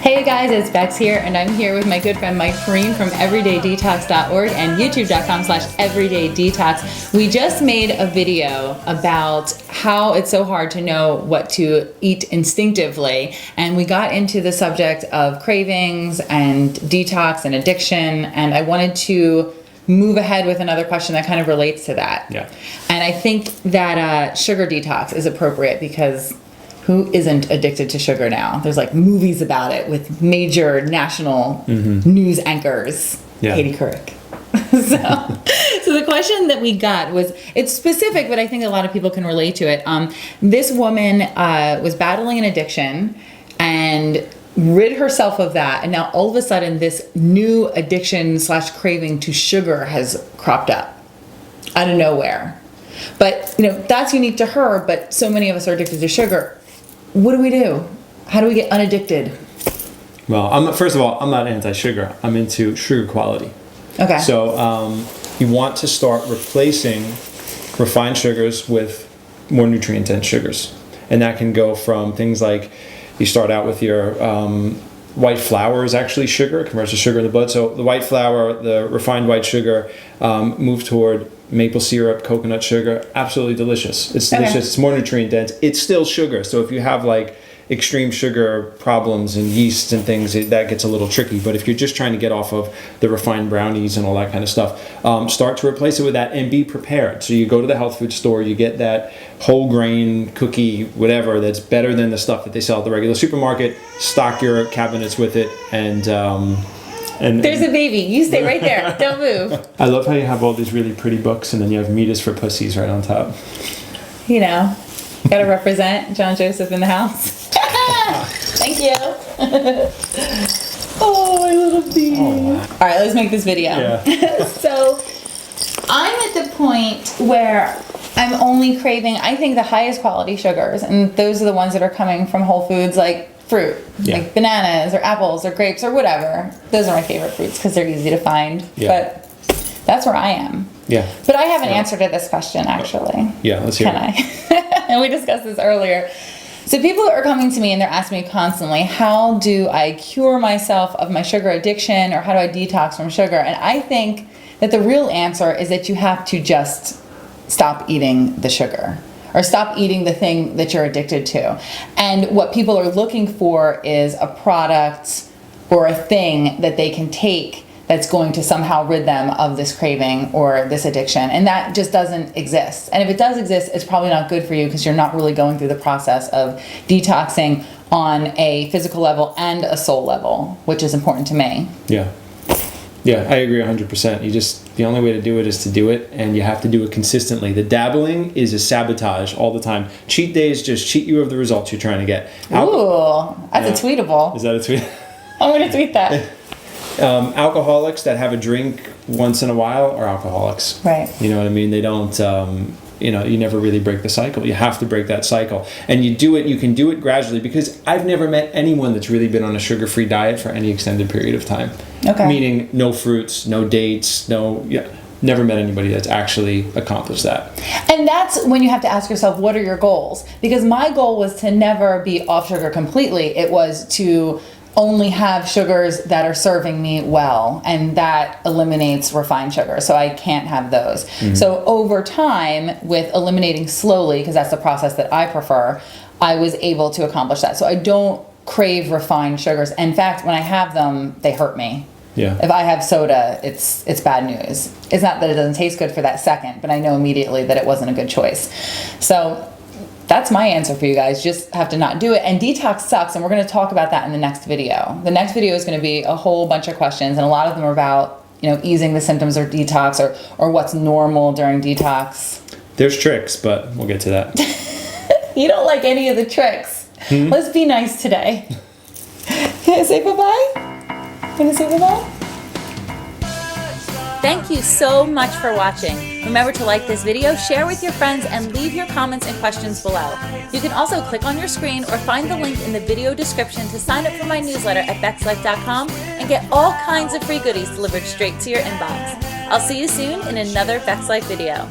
Hey guys, it's Bex here, and I'm here with my good friend Mike Perrine from everydaydetox.org and youtube.com/everydaydetox. We just made a video about how it's so hard to know what to eat instinctively, and we got into the subject of cravings and detox and addiction, and I wanted to move ahead with another question that kind of relates to that. Yeah. And I think that sugar detox is appropriate because who isn't addicted to sugar now? There's like movies about it with major national news anchors. Yeah. Katie Couric. So the question that we got was, it's specific, but I think a lot of people can relate to it. This woman was battling an addiction and rid herself of that, and now all of a sudden this new addiction / craving to sugar has cropped up out of nowhere. But that's unique to her, but so many of us are addicted to sugar. What do we do? How do we get unaddicted? Well, first of all, I'm not anti-sugar. I'm into sugar quality. Okay. So you want to start replacing refined sugars with more nutrient-dense sugars. And that can go from things like you start out with your white flour is actually sugar, converts to sugar in the blood. So the white flour, the refined white sugar, move toward maple syrup, coconut sugar, absolutely delicious. It's delicious. Okay. It's more nutrient dense. It's still sugar. So if you have like extreme sugar problems and yeasts and things, that gets a little tricky. But if you're just trying to get off of the refined brownies and all that kind of stuff, start to replace it with that and be prepared. So you go to the health food store, you get that whole grain cookie, whatever, that's better than the stuff that they sell at the regular supermarket. Stock your cabinets with it, and there's a baby. You stay right there. Don't move. I love how you have all these really pretty books, and then you have Meat is for Pussies right on top. Gotta represent John Joseph in the house. Thank you. Oh, my little baby. Oh. All right, let's make this video. Yeah. So I'm at the point where I'm only craving, I think, the highest quality sugars, and those are the ones that are coming from Whole Foods, like fruit, like bananas or apples or grapes or whatever. Those are my favorite fruits because they're easy to find. Yeah. But that's where I am. Yeah. But I have an answer to this question, actually. Yeah, let's hear it. Can I? And we discussed this earlier. So people are coming to me and they're asking me constantly, how do I cure myself of my sugar addiction, or how do I detox from sugar? And I think that the real answer is that you have to just stop eating the sugar, or stop eating the thing that you're addicted to. And what people are looking for is a product or a thing that they can take that's going to somehow rid them of this craving or this addiction. And that just doesn't exist. And if it does exist, it's probably not good for you because you're not really going through the process of detoxing on a physical level and a soul level, which is important to me. Yeah. Yeah, I agree 100%. The only way to do it is to do it, and you have to do it consistently. The dabbling is a sabotage all the time. Cheat days just cheat you of the results you're trying to get. Ooh, that's a tweetable. Is that a tweet? I'm going to tweet that. Alcoholics that have a drink once in a while are alcoholics. Right. You know what I mean? They don't, you never really break the cycle. You have to break that cycle. And you can do it gradually, because I've never met anyone that's really been on a sugar-free diet for any extended period of time. Okay. Meaning no fruits, no dates, never met anybody that's actually accomplished that. And that's when you have to ask yourself, what are your goals? Because my goal was to never be off sugar completely. It was to only have sugars that are serving me well, and that eliminates refined sugar, so I can't have those. Mm-hmm. So over time, with eliminating slowly, because that's the process that I prefer, I was able to accomplish that. So I don't crave refined sugars. In fact, when I have them, they hurt me. Yeah. If I have soda, it's bad news. It's not that it doesn't taste good for that second, but I know immediately that it wasn't a good choice. So that's my answer for you guys. Just have to not do it. And detox sucks, and we're going to talk about that in the next video. The next video is going to be a whole bunch of questions, and a lot of them are about, easing the symptoms of detox, or what's normal during detox. There's tricks, but we'll get to that. You don't like any of the tricks. Let's be nice today. Can I say bye-bye? Thank you so much for watching. Remember to like this video, share with your friends, and leave your comments and questions below. You can also click on your screen or find the link in the video description to sign up for my newsletter at BEXLIFE.com and get all kinds of free goodies delivered straight to your inbox. I'll see you soon in another BEXLIFE video.